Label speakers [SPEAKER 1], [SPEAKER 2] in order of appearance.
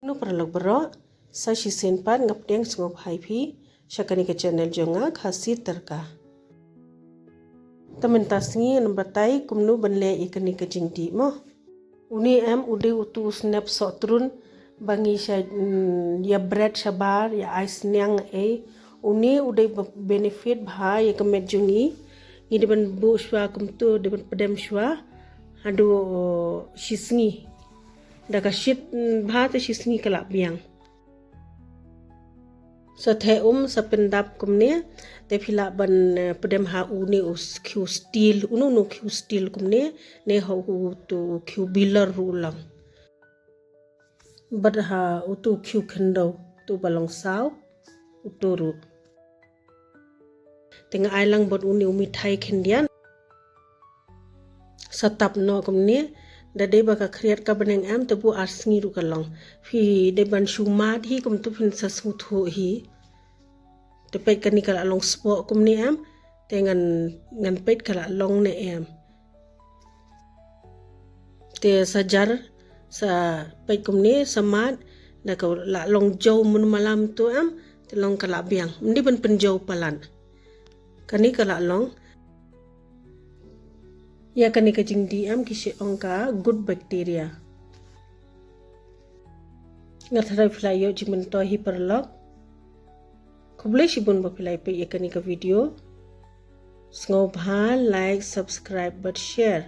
[SPEAKER 1] No perlu berok, saya si senpan ngapdeng sengop hai pi, syakani ke channel jonga khasi terka. Temen tasngi nambatai kumnu benle ikani ke jingdi mo. Uni em ude utu snap sok turun bangi sya ya bread syabar ya ice nyang uni ude benefit bha ya kemet jungi ngi deban bu shwa kumtu deban pedem shwa adu shisngi daga shit bha te shisngi kala biang sa the sa pendap kumne te phila ban pedem ha uni us khu steel unu nu khu steel kumne ne ho tu khu bilar rulang badha utu khu khendo tu balong saw uturu tenga ailang bot uni mithai khendian satap no kumne da de baka create ka baneng am tebu arsngi ru kalong fi de ban shumat hi kum tu phin sa su thu hi te pet kani kala long spo kumne am tengan ngan pet kala long ne am te sajar sa pet kumne samat da ka la long jau mun malam tu am te long kala biang ndi ban penjau palan kani kala long ya kani ka jing di am kisi ongka good bacteria ngathara filai yo jimen to hi perlok kuble shibun ba filai pe ya kani ka video sngo bha like subscribe but share